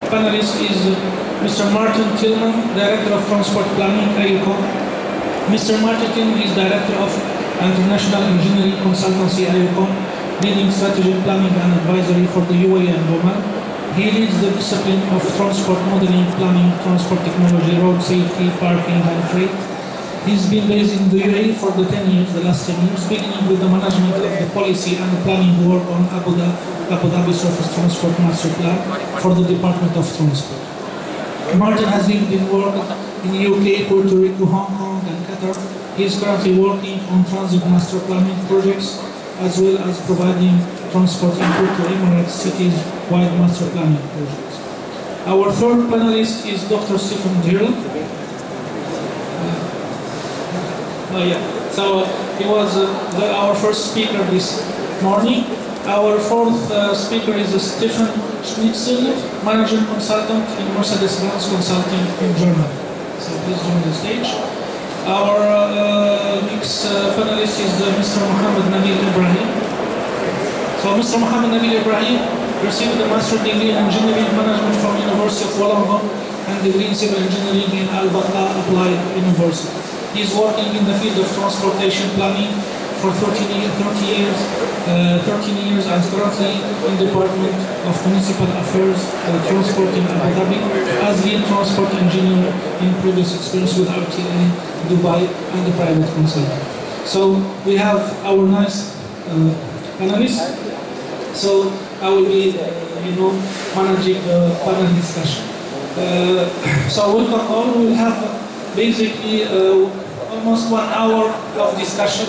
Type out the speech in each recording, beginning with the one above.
panelist is Mr. Martin Tillman, Director of Transport Planning, IUCOM. Mr. Martin Tillman is Director of International Engineering Consultancy, IUCOM, leading strategic planning and advisory for the UAE and Oman. He leads the discipline of transport modeling, planning, transport technology, road safety, parking, and freight. He's been based in the UAE for the last 10 years, beginning with the management of the policy and the planning work on Abu Dhabi Surface Transport Master Plan for the Department of Transport. Martin has lived and worked in the UK, Puerto Rico, Hong Kong, and Qatar. He is currently working on transit master planning projects, as well as providing transport input to Emirates cities-wide master planning projects. Our third panelist is Dr. Stephen Dirrell. So he was our first speaker this morning. Our fourth speaker is Stefan Schnitzel, Managing Consultant in Mercedes-Benz Consulting in Germany. So please join the stage. Our next panelist is Mr. Mohammed Nabil Ibrahim. So Mr. Mohammed Nabil Ibrahim received a master's degree in engineering management from University of Wollongong and degree in civil engineering in Al-Baqa Applied University. He is working in the field of transportation planning for 13 years and currently in the Department of Municipal Affairs, Transport in Abu Dhabi as lead transport engineer in previous experience with RTA, Dubai, and the private consultant. So we have our nice panelists. So I will be, managing the panel discussion. So welcome all. We will have basically almost 1 hour of discussion,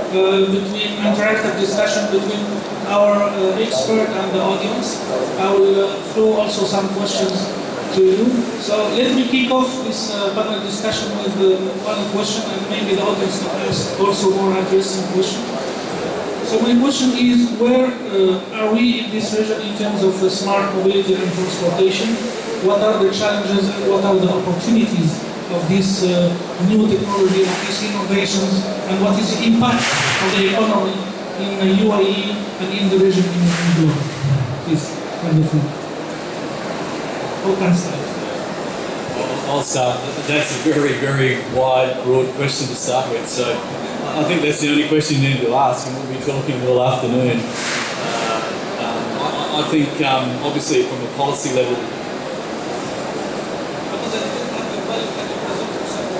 interactive discussion between our expert and the audience. I will throw also some questions to you. So let me kick off this panel discussion with one question, and maybe the audience can ask also more interesting questions. So my question is, where are we in this region in terms of smart mobility and transportation? What are the challenges and what are the opportunities of this new technology, of these innovations, and what is the impact of the economy in the UAE and in the region in the globe? Please, wonderful. Who can start? I'll start. That's a very, very wide, broad question to start with. So I think that's the only question you need to ask, and we'll be talking all afternoon. I think, obviously, from a policy level.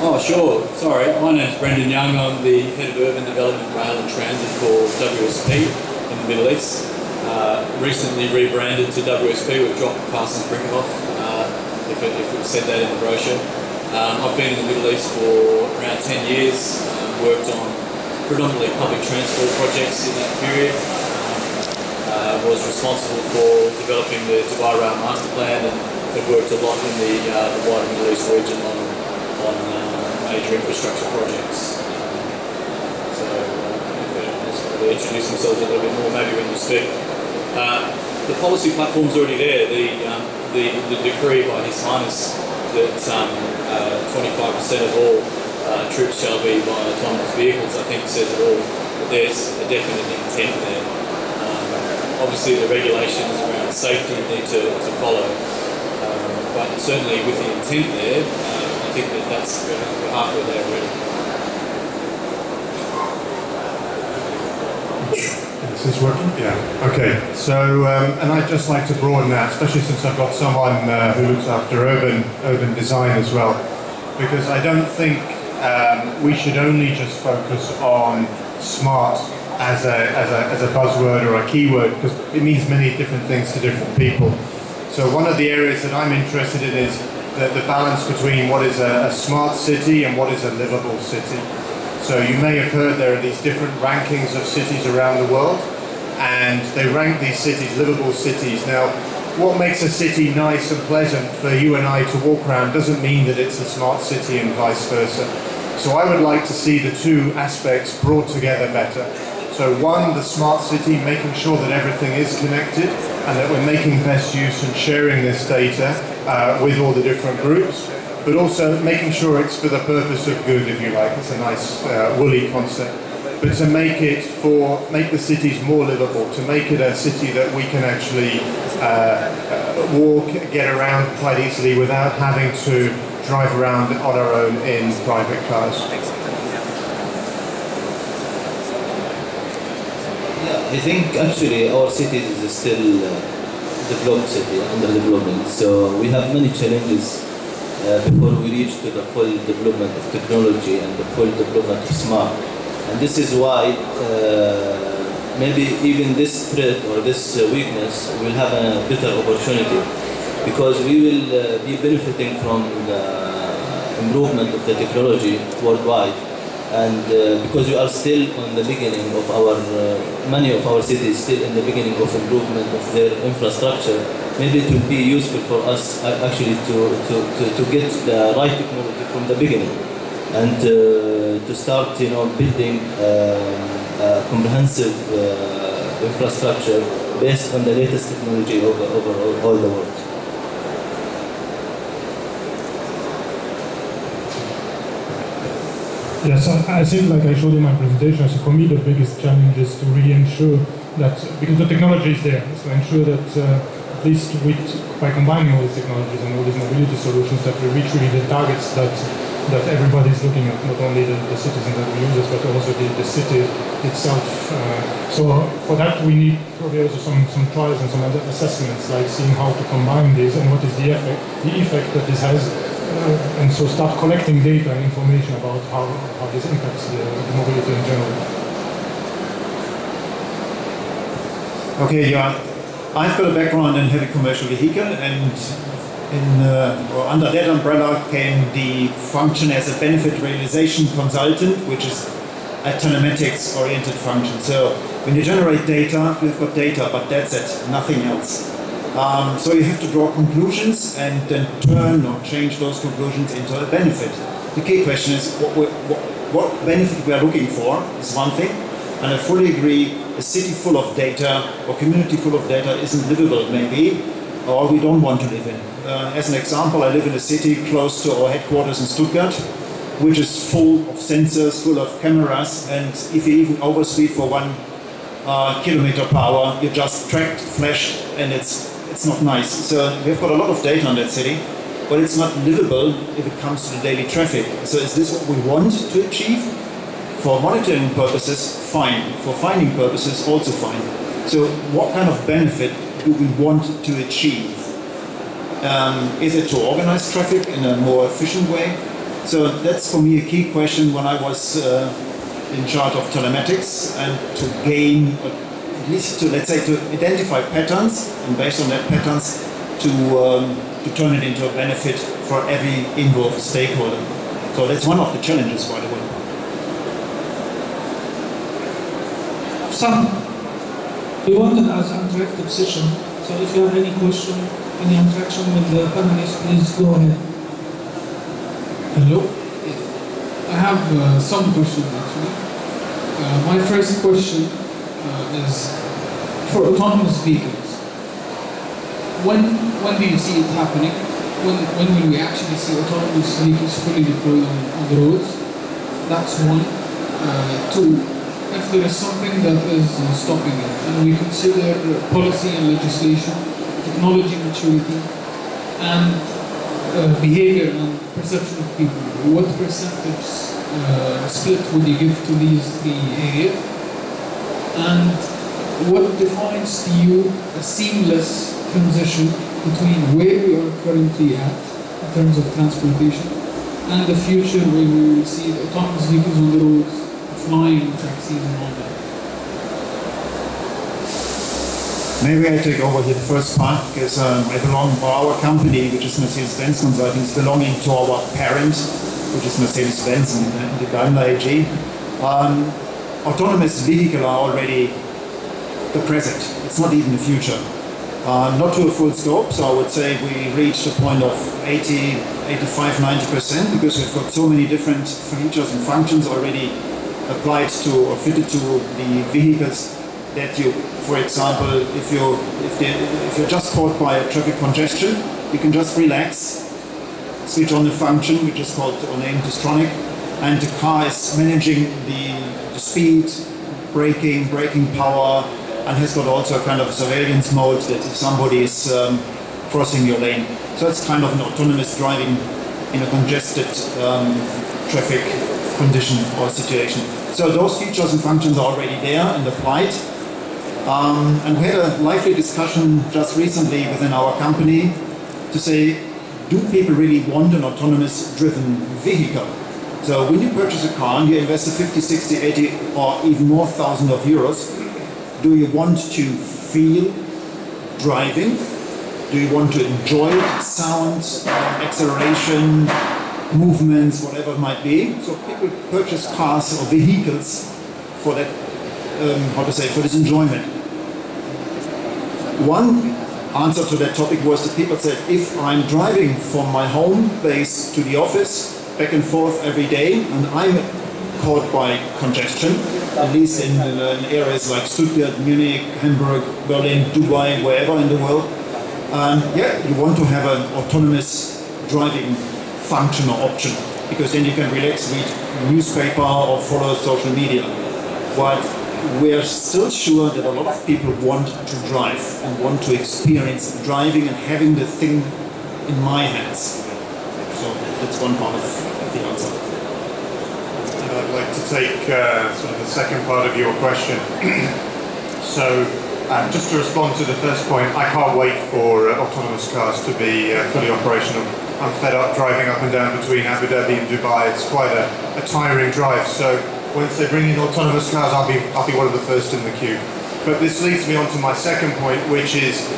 Oh, sure. Sorry. My name's Brendan Young. I'm the Head of Urban Development, Rail and Transit for WSP in the Middle East. Recently rebranded to WSP. We've dropped Parsons Brinckerhoff, if it said that in the brochure. I've been in the Middle East for around 10 years. Worked on predominantly public transport projects in that period. Was responsible for developing the Dubai Rail Master Plan, and have worked a lot in the wider Middle East region on major infrastructure projects. So if anyone wants to introduce themselves a little bit more, maybe when you speak. The policy platform's already there. The decree by His Highness that 25% of all trips shall be by autonomous vehicles, I think says it all. But there's a definite intent there. Obviously the regulations around safety need to follow. But certainly with the intent there, I think that's halfway there already. This is working? Yeah. Okay. So, and I'd just like to broaden that, especially since I've got someone who looks after urban design as well, because I don't think we should only just focus on smart as a buzzword or a keyword, because it means many different things to different people. So one of the areas that I'm interested in is the balance between what is a smart city and what is a livable city. So you may have heard there are these different rankings of cities around the world, and they rank these cities livable cities. Now, what makes a city nice and pleasant for you and I to walk around doesn't mean that it's a smart city and vice versa. So I would like to see the two aspects brought together better. So one, the smart city, making sure that everything is connected and that we're making best use and sharing this data with all the different groups, but also making sure it's for the purpose of good, if you like. It's a nice woolly concept. But to make the cities more livable, to make it a city that we can actually walk, get around quite easily without having to drive around on our own in private cars. Yeah, I think actually our city is still developed city, under development. So we have many challenges before we reach to the full development of technology and the full development of smart. And this is why maybe even this threat or this weakness will have a better opportunity, because we will be benefiting from the improvement of the technology worldwide. And because we are still on the beginning of our, many of our cities still in the beginning of improvement of their infrastructure, maybe it will be useful for us actually to get the right technology from the beginning, and to start, building a comprehensive infrastructure based on the latest technology over all the world. Yes, I think, like I showed in my presentation, so for me the biggest challenge is to really ensure that, because the technology is there, so ensure that at least by combining all these technologies and all these mobility solutions, that we reach really the targets that everybody is looking at, not only the citizens that we use, but also the city itself. So for that we need probably also some trials and some other assessments, like seeing how to combine these and what is the effect that this has. And so start collecting data and information about how this impacts the mobility in general. Okay, yeah. I've got a background in heavy commercial vehicle, and under that umbrella came the function as a benefit realization consultant, which is a telematics-oriented function. So when you generate data, we've got data, but that's it, nothing else. So you have to draw conclusions and then turn or change those conclusions into a benefit. The key question is what benefit we are looking for is one thing, and I fully agree a city full of data or community full of data isn't livable maybe, or we don't want to live in. As an example, I live in a city close to our headquarters in Stuttgart, which is full of sensors, full of cameras, and if you even overspeed for 1 kilometer per hour, you're just tracked, flashed, and it's not nice. So we've got a lot of data on that city, but it's not livable if it comes to the daily traffic. So is this what we want to achieve? For monitoring purposes, fine. For finding purposes, also fine. So what kind of benefit do we want to achieve? Is it to organize traffic in a more efficient way? So that's for me a key question when I was in charge of telematics, and to gain, at least to, let's say, to identify patterns, and based on that patterns to turn it into a benefit for every involved stakeholder. So that's one of the challenges, by the way. Sam, we wanted as an interactive session, so if you have any question, any interaction with the panelists, please go ahead. Hello. I have some questions actually. My first question is for autonomous vehicles. When do you see it happening? When will we actually see autonomous vehicles fully deployed on the roads? That's one. Two, if there is something that is stopping it, and we consider policy and legislation, technology maturity, and behavior and perception of people, what percentage split would you give to these three areas? And what defines to you a seamless transition between where we are currently at in terms of transportation and the future where we will see the autonomous vehicles on the roads, flying taxis and all that? Maybe I take over here the first part, because our company, which is Mercedes-Benz Consulting, is belonging to our parent, which is Mercedes-Benz and the Daimler AG. Autonomous vehicles are already the present. It's not even the future. Not to a full scope, so I would say we reached a point of 80, 85, 90%, because we've got so many different features and functions already applied to or fitted to the vehicles that you, for example, if you're just caught by a traffic congestion, you can just relax, switch on the function, which is called or named Distronic, and the car is managing the speed, braking power, and has got also a kind of surveillance mode that if somebody is crossing your lane. So it's kind of an autonomous driving in a congested traffic condition or situation. So those features and functions are already there and applied. And we had a lively discussion just recently within our company to say, do people really want an autonomous driven vehicle? So when you purchase a car and you invest 50, 60, 80 or even more thousand of euros, do you want to feel driving? Do you want to enjoy sound, acceleration, movements, whatever it might be? So people purchase cars or vehicles for that, for this enjoyment. One answer to that topic was that people said, if I'm driving from my home base to the office, back and forth every day, and I'm caught by congestion, at least in areas like Stuttgart, Munich, Hamburg, Berlin, Dubai, wherever in the world, you want to have an autonomous driving function or option, because then you can relax, read newspaper or follow social media. But we're still sure that a lot of people want to drive and want to experience driving and having the thing in my hands. So that's one part of the answer. And I'd like to take sort of the second part of your question. So just to respond to the first point, I can't wait for autonomous cars to be fully operational. I'm fed up driving up and down between Abu Dhabi and Dubai. It's quite a tiring drive. So once they bring in autonomous cars, I'll be one of the first in the queue. But this leads me on to my second point, which is,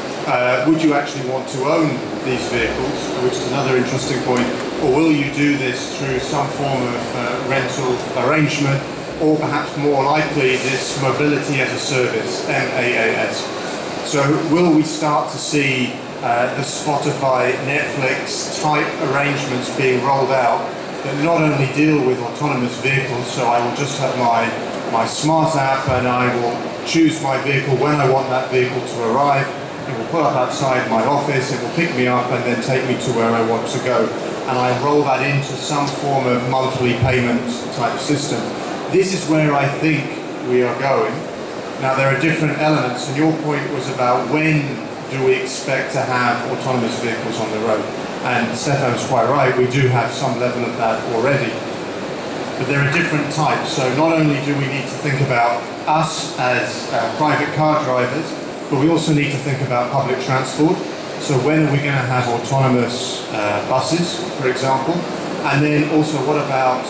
would you actually want to own these vehicles, which is another interesting point, or will you do this through some form of rental arrangement, or perhaps more likely this mobility as a service, MaaS. So will we start to see the Spotify, Netflix type arrangements being rolled out that not only deal with autonomous vehicles, so I will just have my smart app and I will choose my vehicle when I want that vehicle to arrive. It will pull up outside my office, it will pick me up and then take me to where I want to go. And I roll that into some form of monthly payment type system. This is where I think we are going. Now there are different elements, and your point was about when do we expect to have autonomous vehicles on the road. And Stefan's quite right, we do have some level of that already. But there are different types, so not only do we need to think about us as private car drivers, but we also need to think about public transport. So when are we going to have autonomous buses, for example? And then also what about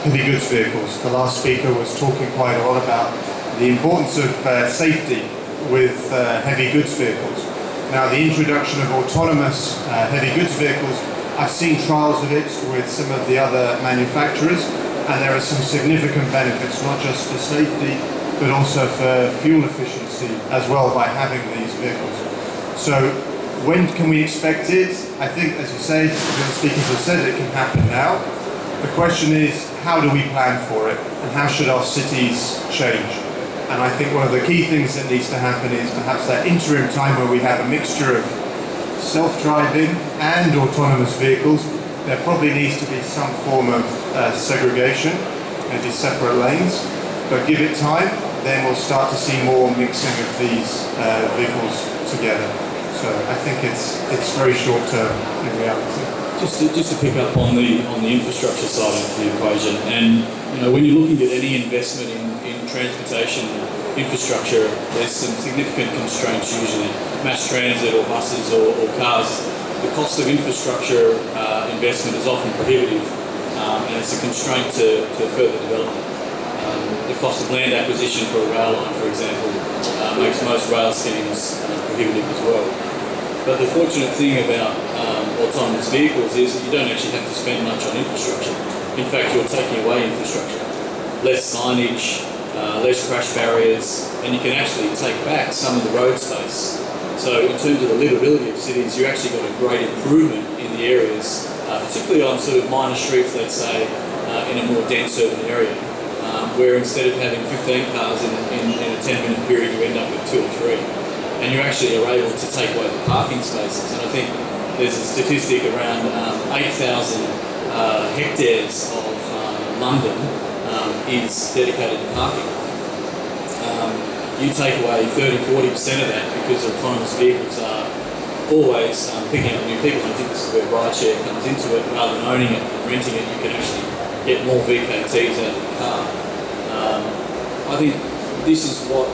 heavy goods vehicles? The last speaker was talking quite a lot about the importance of safety with heavy goods vehicles. Now the introduction of autonomous heavy goods vehicles, I've seen trials of it with some of the other manufacturers, and there are some significant benefits, not just for safety, but also for fuel efficiency as well by having these vehicles. So when can we expect it? I think, as you say, the speakers have said, it can happen now. The question is, how do we plan for it? And how should our cities change? And I think one of the key things that needs to happen is perhaps that interim time where we have a mixture of self-driving and autonomous vehicles. There probably needs to be some form of segregation, maybe separate lanes. But give it time, then we'll start to see more mixing of these vehicles together. So I think it's very short term in reality. Just to pick up on the infrastructure side of the equation, and when you're looking at any investment in transportation infrastructure, there's some significant constraints usually. Mass transit or buses or cars, the cost of infrastructure investment is often prohibitive, and it's a constraint to further development. The cost of land acquisition for a rail line, for example, makes most rail schemes prohibitive as well. But the fortunate thing about autonomous vehicles is that you don't actually have to spend much on infrastructure. In fact, you're taking away infrastructure. Less signage, less crash barriers, and you can actually take back some of the road space. So in terms of the livability of cities, you actually got a great improvement in the areas, particularly on sort of minor streets, let's say, in a more dense urban area, where instead of having 15 cars in a 10-minute period, you end up with 2 or 3. And you actually are able to take away the parking spaces. And I think there's a statistic around 8,000 hectares of London is dedicated to parking. you take away 30-40% of that because autonomous vehicles are always picking up new people. And I think this is where rideshare comes into it. Rather than owning it and renting it, you can actually get more VKTs out of the car. I think this is what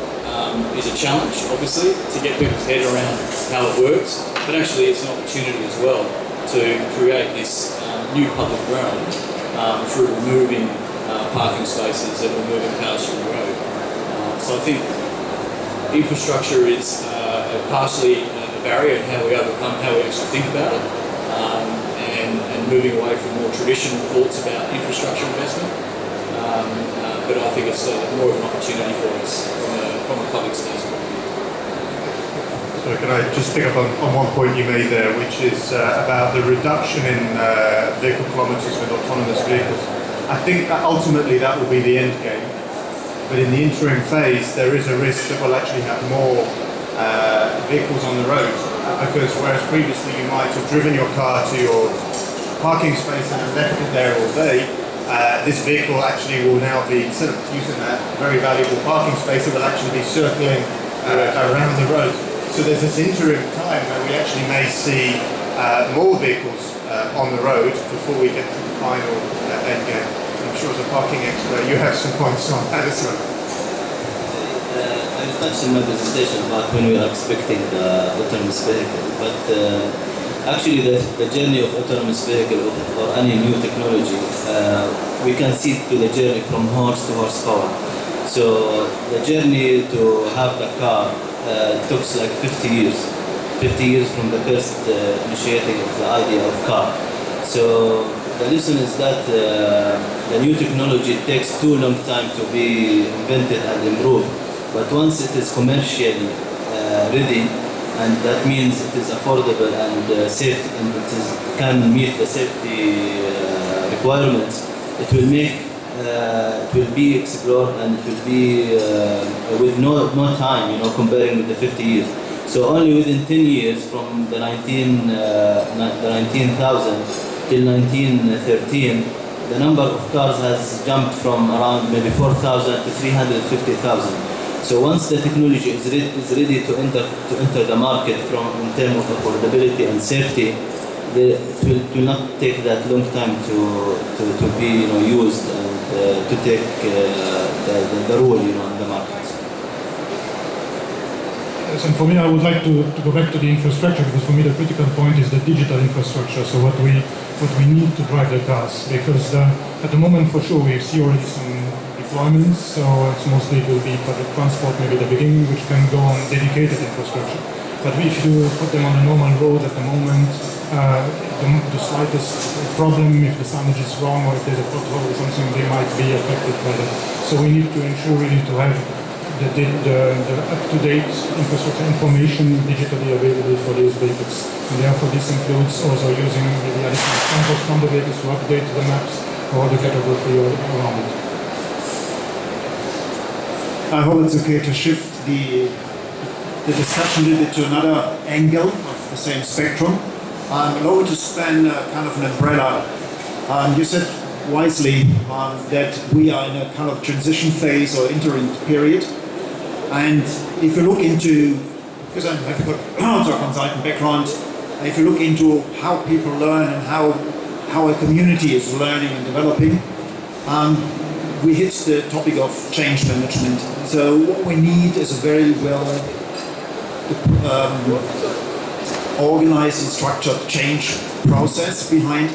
is a challenge, obviously, to get people's head around how it works, but actually it's an opportunity as well to create this new public realm through removing parking spaces and removing cars from the road. So I think infrastructure is partially a barrier in how we overcome, how we actually think about it, and moving away from more traditional thoughts about infrastructure investment. But I think it's more of an opportunity for us from a public standpoint. So can I just pick up on one point you made there, which is about the reduction in vehicle kilometres with autonomous vehicles. I think that ultimately that will be the end game. But in the interim phase, there is a risk that we'll actually have more vehicles on the road. Because whereas previously you might have driven your car to your parking space and left it there all day, this vehicle actually will now be, instead of using that very valuable parking space, it will actually be circling around the road. So there's this interim time where we actually may see more vehicles on the road before we get to the final end game. I'm sure as a parking expert you have some points on that as well. I touched in my presentation about when we are expecting the autonomous vehicle, but actually the journey of autonomous vehicle or any new technology, we can see to the journey from horse to horsepower. So the journey to have the car took like 50 years. 50 years from the first initiating of the idea of car. So the lesson is that the new technology takes too long time to be invented and improved. But once it is commercially ready, and that means it is affordable and safe, and it can meet the safety requirements, it will make it will be explored, and it will be with no time, comparing with the 50 years. So only within 10 years, from the 19,000 till 1913, the number of cars has jumped from around maybe 4,000 to 350,000. So once the technology is ready to enter the market in terms of affordability and safety, it will not take that long time to be used and to take the role in the market. Yes, and for me, I would like to go back to the infrastructure, because for me the critical point is the digital infrastructure. So what we need to drive the cars, because at the moment for sure we see already some deployments. So it's mostly it will be public transport, maybe the beginning, which can go on dedicated infrastructure. But if you put them on a normal road at the moment, the slightest problem, if the signage is wrong or if there's a pothole or something, they might be affected by that. So we need to ensure really to have the up-to-date infrastructure information digitally available for these vehicles. And therefore this includes also using the additional samples from the vehicles to update the maps or the cartography around it. I hope it's okay to shift the discussion a little bit to another angle of the same spectrum. Allow me to span kind of an umbrella. You said wisely that we are in a kind of transition phase or interim period. And if you look into, because I have got a consultant background, if you look into how people learn and how a community is learning and developing, we hit the topic of change management. So what we need is a very well organized and structured change process behind,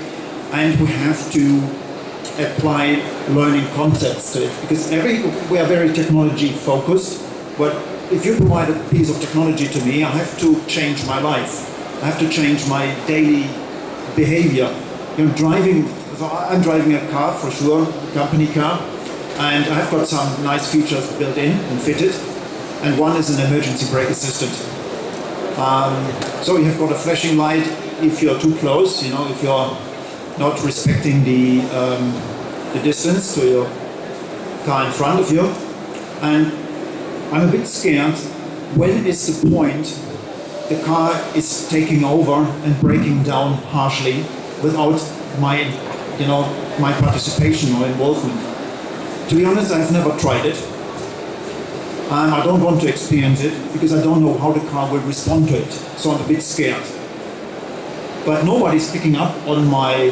and we have to apply learning concepts to it, because we are very technology focused, but if you provide a piece of technology to me, I have to change my life. I have to change my daily behavior. So I'm driving a car for sure, a company car, and I've got some nice features built in and fitted, and one is an emergency brake assistant. So you have got a flashing light if you're too close, if you're not respecting the distance to your car in front of you. And I'm a bit scared, when is the point the car is taking over and breaking down harshly without my participation or involvement? To be honest, I've never tried it. I don't want to experience it because I don't know how the car will respond to it. So I'm a bit scared. But nobody's picking up on my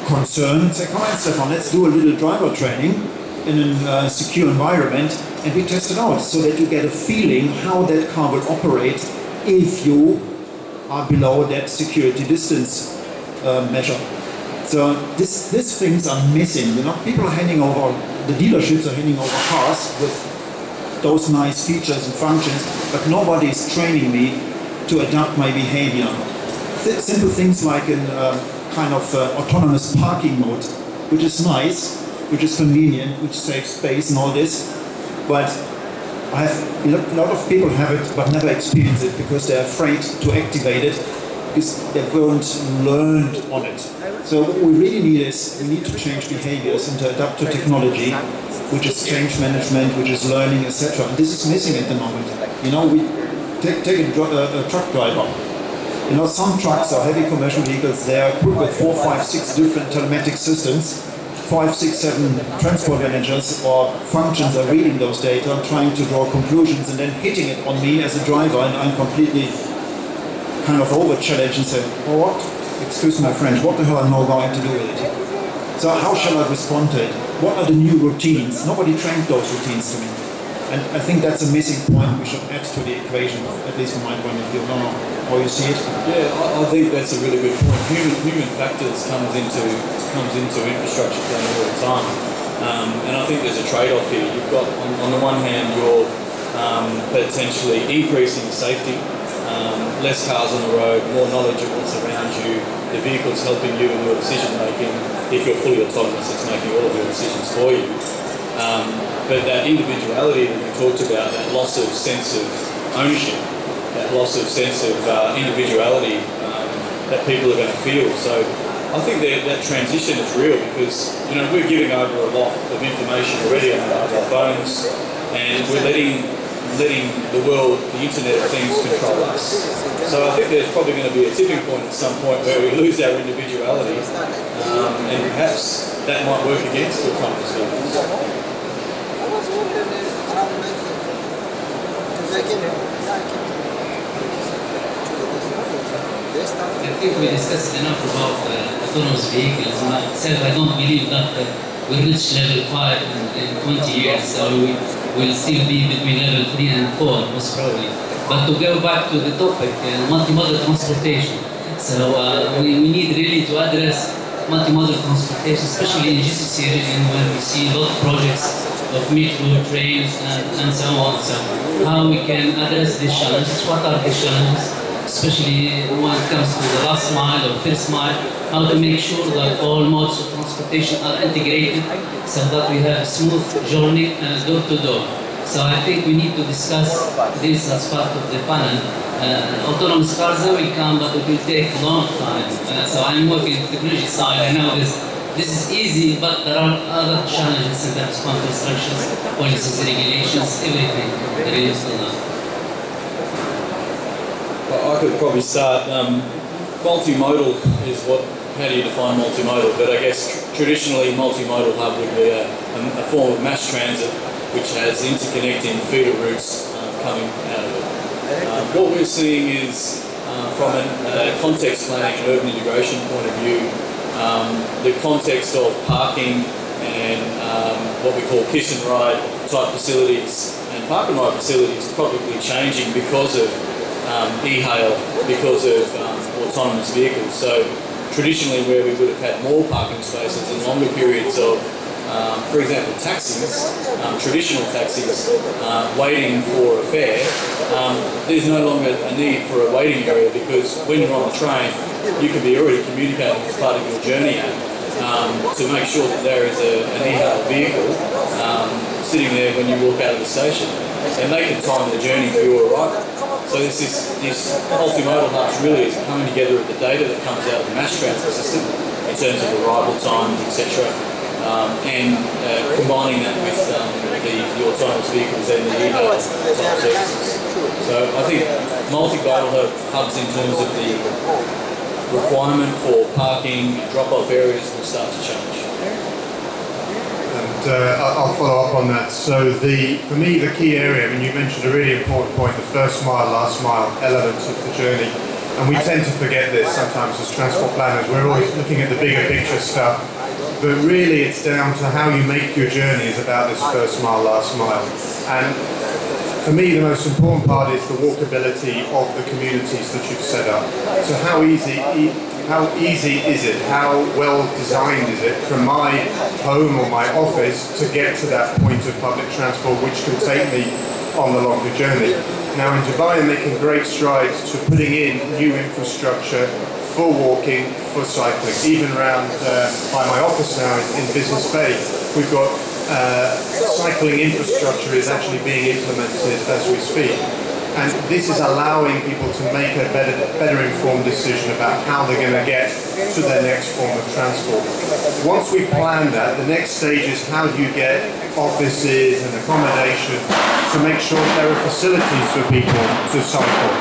concern. Say, come on, Stefan, let's do a little driver training in a secure environment, and we test it out so that you get a feeling how that car will operate if you are below that security distance measure. So these things are missing. You know, people are handing over, the dealerships are handing over cars with those nice features and functions, but nobody is training me to adapt my behavior. Simple things like in kind of autonomous parking mode, which is nice, which is convenient, which saves space and all this, but I have a lot of people have it but never experience it because they're afraid to activate it because they weren't learned on it. So what we really need is we need to change behaviors and to adapt to technology, which is change management, which is learning, etc. And this is missing at the moment. You know, we take a truck driver. You know, some trucks are heavy commercial vehicles. They are equipped with 4, 5, 6 different telematic systems. 5, 6, 7 transport managers or functions are reading those data, trying to draw conclusions, and then hitting it on me as a driver, and I'm completely kind of over-challenged and say, oh, what? Excuse my French, what the hell am I going to do with it? So how shall I respond to it? What are the new routines? Nobody trained those routines to me. And I think that's a missing point we should add to the equation, at least from my point of view. I don't know how you see it. Yeah, I think that's a really good point. Human factors comes into infrastructure planning all the time. And I think there's a trade-off here. You've got, on the one hand, you're potentially increasing safety, less cars on the road, more knowledge of what's around you, the vehicle's helping you in your decision making. If you're fully autonomous, it's making all of your decisions for you. But that individuality that you talked about, that loss of sense of ownership, that loss of sense of individuality that people are going to feel. So I think that transition is real because, you know, we're giving over a lot of information already on our mobile phones, and we're letting the world, the Internet of Things, control us. So I think there's probably going to be a tipping point at some point where we lose our individuality, and perhaps that might work against autonomous vehicles. I think we discussed enough about autonomous vehicles. Myself, I don't believe that we'll reach level 5 in 20 years, so we will still be between level 3 and 4, most probably. But to go back to the topic, multimodal transportation. So we need really to address multimodal transportation, especially in GCC region where we see a lot of projects of metro, trains, and so on. So how we can address these challenges, what are these challenges, especially when it comes to the last mile or first mile, how to make sure that all modes of transportation are integrated so that we have a smooth journey door to door. So I think we need to discuss this as part of the panel. Autonomous cars will come, but it will take a long time. So I'm working on the technology side. I know this is easy, but there are other challenges in terms of constructions, policies, regulations, everything that is still done. Well, I could probably start. Multimodal is how do you define multimodal? But I guess traditionally multimodal hub would be a form of mass transit which has interconnecting feeder routes coming out of it. What we're seeing is from a context planning and urban integration point of view, the context of parking and what we call kiss and ride type facilities and park and ride facilities are probably changing because of e-hail, because of autonomous vehicles. So traditionally where we would have had more parking spaces and longer periods of, for example, taxis, traditional taxis, waiting for a fare, there's no longer a need for a waiting area because when you're on the train, you can be already communicating as part of your journey to make sure that there is an e-hail vehicle sitting there when you walk out of the station, and they can time the journey for your arrival. So this multimodal hubs really is coming together of the data that comes out of the mass transit system in terms of arrival times, etc., and combining that with the autonomous vehicles and the e-hail type services. So I think multimodal hubs in terms of the requirement for parking and drop-off areas will start to change. I'll follow up on that. So for me, the key area, I mean, you mentioned a really important point, the first mile, last mile elements of the journey. And we tend to forget this sometimes as transport planners. We're always looking at the bigger picture stuff. But really it's down to how you make your journey is about this first mile, last mile. And for me, the most important part is the walkability of the communities that you've set up. So how easy is it? How well designed is it from my home or my office to get to that point of public transport which can take me on the longer journey? Now in Dubai, they're making great strides to putting in new infrastructure for walking, for cycling. Even around by my office now in Business Bay, we've got cycling infrastructure is actually being implemented as we speak. And this is allowing people to make a better informed decision about how they're going to get to their next form of transport. Once we plan that, the next stage is how do you get offices and accommodation to make sure there are facilities for people to cycle.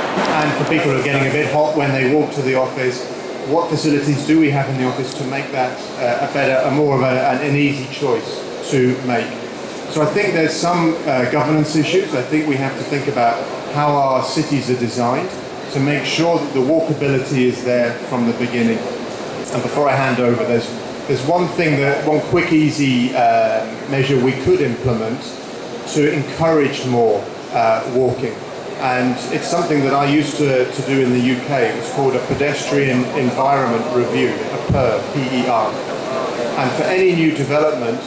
And for people who are getting a bit hot when they walk to the office, what facilities do we have in the office to make that an easy choice to make? So I think there's some governance issues. I think we have to think about how our cities are designed to make sure that the walkability is there from the beginning. And before I hand over, there's one quick, easy measure we could implement to encourage more walking. And it's something that I used to do in the UK. It was called a pedestrian environment review, a PER. And for any new development,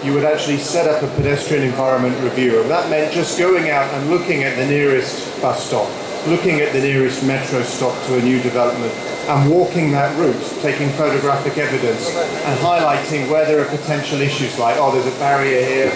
you would actually set up a pedestrian environment review. And that meant just going out and looking at the nearest bus stop, looking at the nearest metro stop to a new development, and walking that route, taking photographic evidence and highlighting where there are potential issues like, oh, there's a barrier here,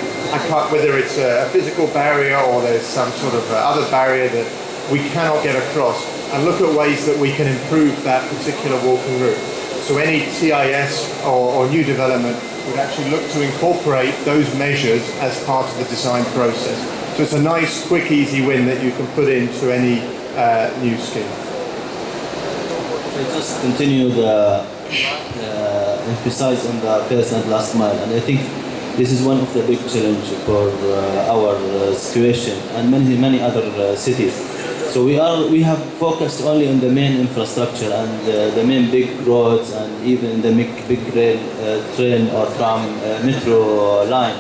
whether it's a physical barrier or there's some sort of other barrier that we cannot get across, and look at ways that we can improve that particular walking route. So any TIS or new development would actually look to incorporate those measures as part of the design process. So it's a nice, quick, easy win that you can put into any new scheme. I just continue the emphasize on the first and last mile, and I think this is one of the big challenges for our situation and many other cities. So we have focused only on the main infrastructure and the main big roads and even the big rail, train or tram, metro line.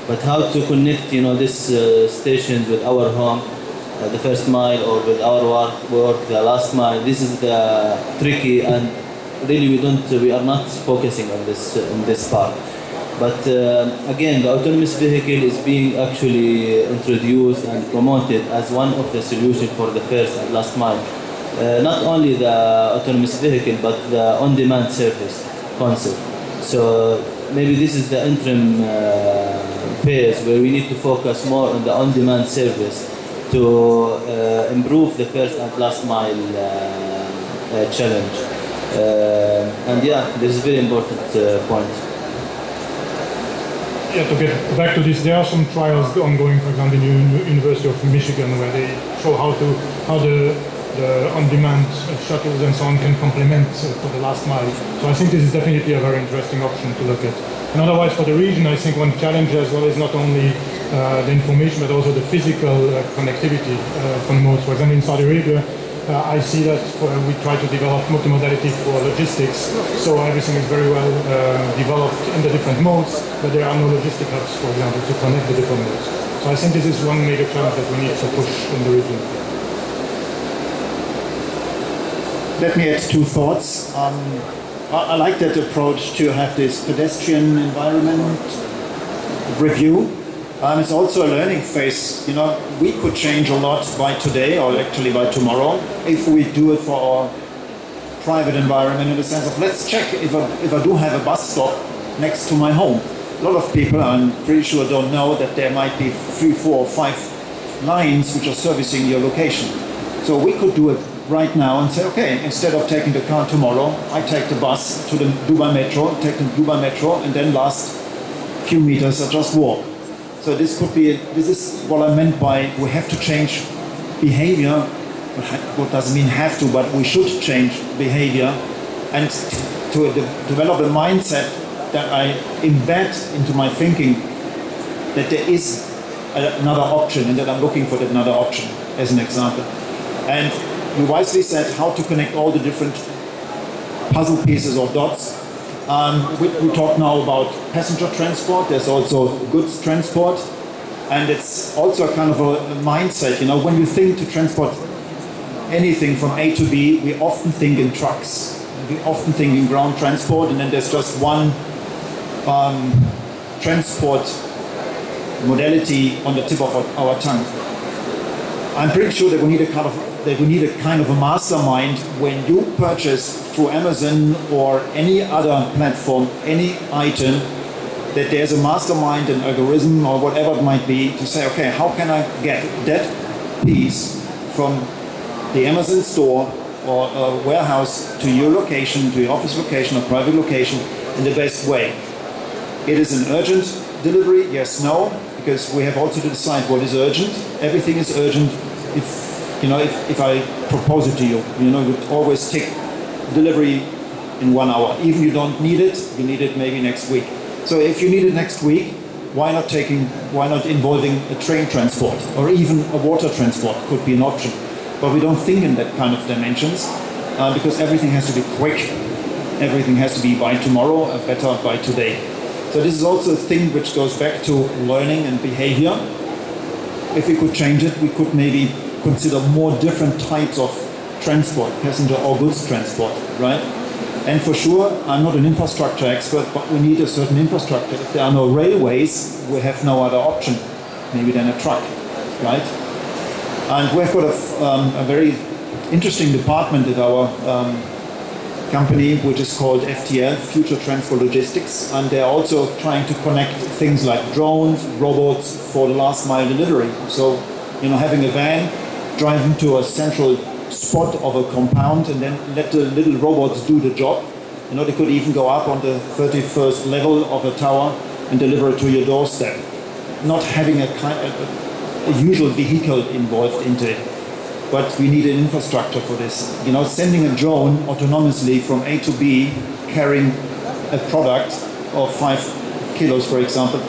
But how to connect, these stations with our home, the first mile, or with our work, the last mile. This is the tricky, and really we are not focusing on this part. But again, the autonomous vehicle is being actually introduced and promoted as one of the solutions for the first and last mile. Not only the autonomous vehicle, but the on-demand service concept. So maybe this is the interim phase where we need to focus more on the on-demand service to improve the first and last mile challenge. And yeah, this is a very important point. Yeah, to get back to this, there are some trials ongoing, for example, in the University of Michigan, where they show how the on-demand shuttles and so on can complement for the last mile. So I think this is definitely a very interesting option to look at. And otherwise, for the region, I think one challenge as well is not only the information, but also the physical connectivity from modes. For example, in Saudi Arabia, I see that we try to develop multimodality for logistics, so everything is very well developed in the different modes, but there are no logistic hubs, for example, to connect the different modes. So I think this is one major challenge that we need to push in the region. Let me add two thoughts. I like that approach to have this pedestrian environment review. It's also a learning phase. We could change a lot by today, or actually by tomorrow, if we do it for our private environment, in the sense of, let's check if I do have a bus stop next to my home. A lot of people, I'm pretty sure, don't know that there might be 3, 4, or 5 lines which are servicing your location. So we could do it right now and say, okay, instead of taking the car tomorrow, I take the bus to the Dubai Metro, and then last few meters I just walk. So this is what I meant by we have to change behavior. What doesn't mean have to, but we should change behavior, and to develop a mindset that I embed into my thinking that there is another option and that I'm looking for that another option, as an example. And you wisely said how to connect all the different puzzle pieces or dots. We talk now about passenger transport, there's also goods transport, and it's also a kind of a mindset, you know, when you think to transport anything from A to B, we often think in trucks, we often think in ground transport, and then there's just one transport modality on the tip of our tongue. I'm pretty sure that we need a kind of a mastermind when you purchase through Amazon or any other platform any item, that there's a mastermind, an algorithm or whatever it might be to say, okay, how can I get that piece from the Amazon store or a warehouse to your location, to your office location or private location in the best way. It is an urgent delivery, yes, no, because we have also to decide what is urgent. Everything is urgent. If I propose it to you, you would always take delivery in 1 hour. Even you don't need it, you need it maybe next week. So if you need it next week, why not involving a train transport or even a water transport could be an option. But we don't think in that kind of dimensions because everything has to be quick. Everything has to be by tomorrow, better by today. So this is also a thing which goes back to learning and behavior. If we could change it, we could maybe consider more different types of transport, passenger or goods transport, right? And for sure, I'm not an infrastructure expert, but we need a certain infrastructure. If there are no railways, we have no other option, maybe than a truck, right? And we've got a very interesting department at our company, which is called FTL, Future Transport Logistics, and they're also trying to connect things like drones, robots for the last mile delivery. So, having a van, driving to a central spot of a compound and then let the little robots do the job. They could even go up on the 31st level of a tower and deliver it to your doorstep. Not having a usual vehicle involved into it. But we need an infrastructure for this. Sending a drone autonomously from A to B, carrying a product of 5 kilos, for example,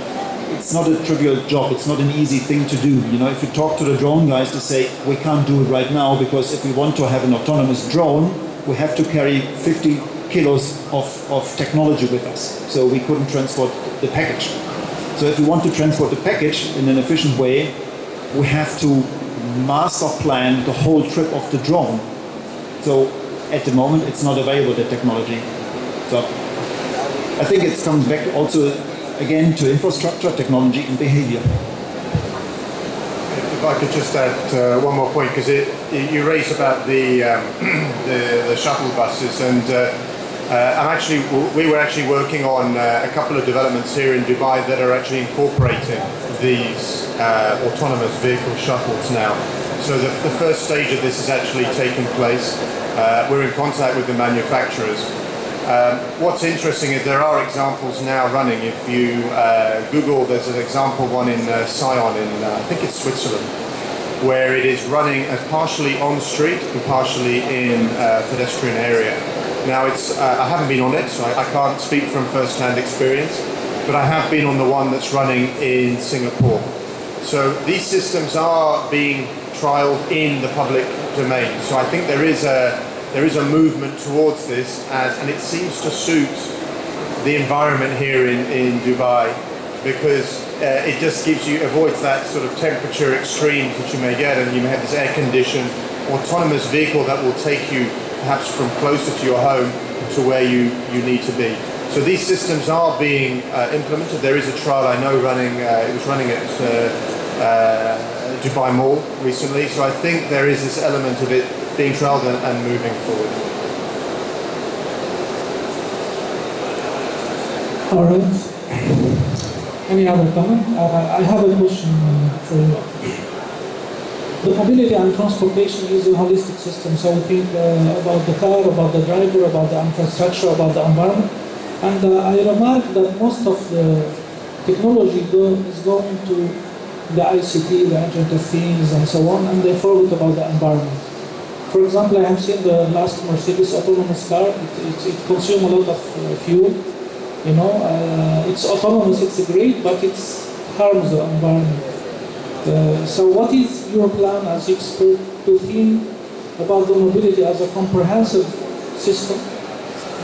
it's not a trivial job. It's not an easy thing to do. If you talk to the drone guys, they say, we can't do it right now because if we want to have an autonomous drone, we have to carry 50 kilos of technology with us. So we couldn't transport the package. So if we want to transport the package in an efficient way, we have to master plan the whole trip of the drone. So at the moment, it's not available, the technology. So I think it comes back also again to infrastructure, technology and behavior. If I could just add one more point, because you raised about the shuttle buses, and we were actually working on a couple of developments here in Dubai that are actually incorporating these autonomous vehicle shuttles now. So the first stage of this is actually taking place. We're in contact with the manufacturers. What's interesting is there are examples now running. If you Google, there's an example one in Sion in, I think it's Switzerland, where it is running as partially on street and partially in pedestrian area. Now I haven't been on it, so I can't speak from first-hand experience, but I have been on the one that's running in Singapore. So these systems are being trialed in the public domain. So I think there is a movement towards this, and it seems to suit the environment here in Dubai, because it just avoids that sort of temperature extremes that you may get, and you may have this air-conditioned autonomous vehicle that will take you perhaps from closer to your home to where you need to be. So these systems are being implemented. There is a trial I know running, it was running at Dubai Mall recently, so I think there is this element of it being trialled and moving forward. All right. Any other comment? I have a question for you. The mobility and transportation is a holistic system, so we think about the car, about the driver, about the infrastructure, about the environment. And I remarked that most of the technology is going to the ICT, the Internet of Things, and so on, and they forget about the environment. For example, I have seen the last Mercedes autonomous car. It consumes a lot of fuel. It's autonomous, it's great, but it's harms the environment. So what is your plan as expert to think about the mobility as a comprehensive system,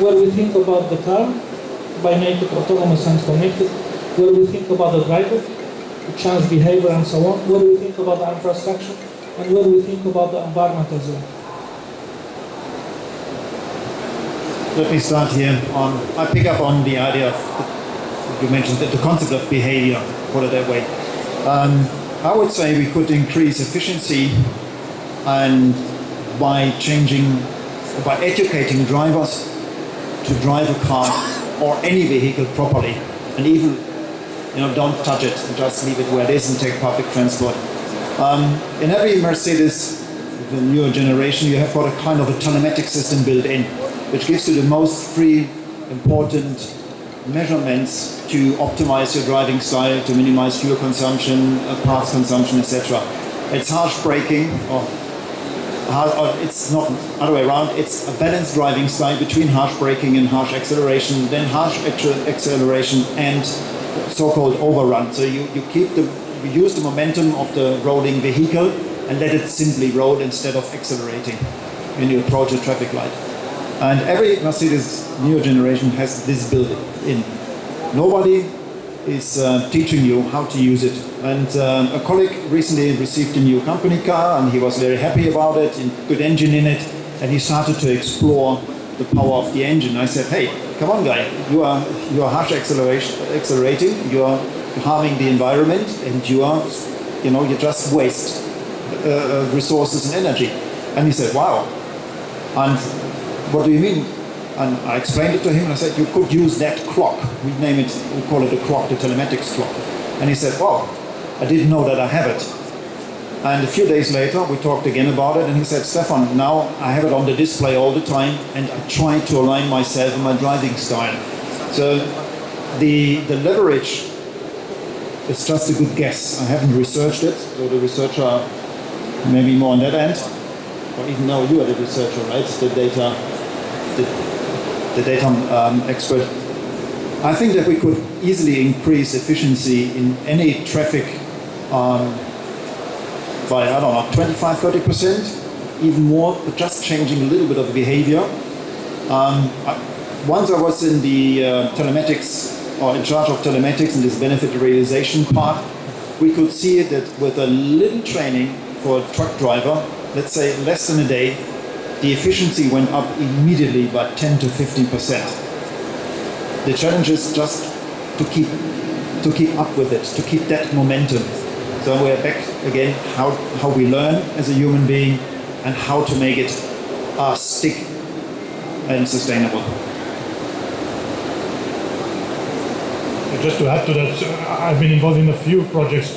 where we think about the car by making it autonomous and connected, where we think about the driver to change behavior and so on, where we think about the infrastructure, and where we think about the environment as well. Let me start here I pick up on the idea of, you mentioned the concept of behavior, put it that way. I would say we could increase efficiency and by educating drivers to drive a car or any vehicle properly, and even, don't touch it, just leave it where it is and take public transport. In every Mercedes, the newer generation, you have got a kind of a telematic system built in, which gives you the most free, important measurements to optimize your driving style, to minimize fuel consumption, parts consumption, etc. It's harsh braking, or it's not other way around. It's a balanced driving style between harsh braking and harsh acceleration, then harsh acceleration and so-called overrun. So you use the momentum of the rolling vehicle and let it simply roll instead of accelerating when you approach a traffic light. And every Mercedes newer generation has this built in. Nobody is teaching you how to use it. And a colleague recently received a new company car, and he was very happy about it, and good engine in it, and he started to explore the power of the engine. I said, hey, come on guy, you are harsh accelerating, you are harming the environment, and you just waste resources and energy. And he said, wow. And what do you mean? And I explained it to him, and I said, you could use that clock. We call it a clock, the telematics clock. And he said, wow, I didn't know that I have it. And a few days later, we talked again about it, and he said, Stefan, now I have it on the display all the time, and I try to align myself and my driving style. So the leverage is just a good guess. I haven't researched it, so the researcher maybe more on that end. Or even now you are the researcher, right? The data expert. I think that we could easily increase efficiency in any traffic by, 25-30%, even more, but just changing a little bit of behavior. Once I was in the telematics, or in charge of telematics in this benefit realization part, we could see that with a little training for a truck driver, let's say less than a day, the efficiency went up immediately by 10 to 15%. The challenge is just to keep up with it, to keep that momentum. So we're back again, how we learn as a human being and how to make it stick and sustainable. Just to add to that, I've been involved in a few projects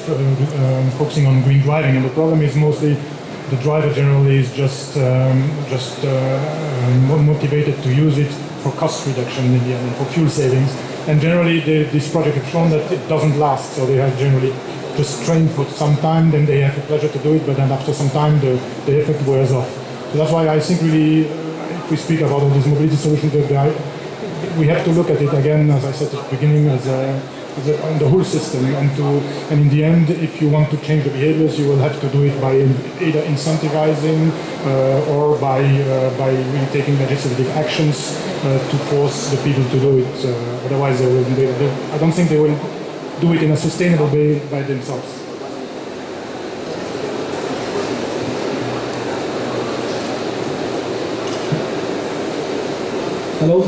focusing on green driving, and the problem is mostly the driver generally is just motivated to use it for cost reduction in the end, and for fuel savings. And generally, this project have shown that it doesn't last. So they have generally just trained for some time, then they have the pleasure to do it, but then after some time, the effect wears off. So that's why I think really, if we speak about all these mobility solutions, we have to look at it again, as I said at the beginning, as on the whole system, and in the end, if you want to change the behaviors, you will have to do it by either incentivizing or by really taking legislative actions to force the people to do it. Otherwise, I don't think they will do it in a sustainable way by themselves. Hello.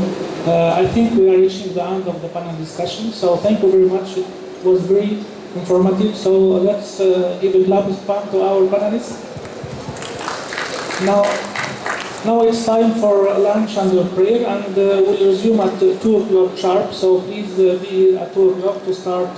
I think we are reaching the end of the panel discussion, so thank you very much. It was very informative, so let's give a clap of hand to our panelists. Now it's time for lunch and prayer, and we'll resume at 2 o'clock sharp, so please be at 2 o'clock to start.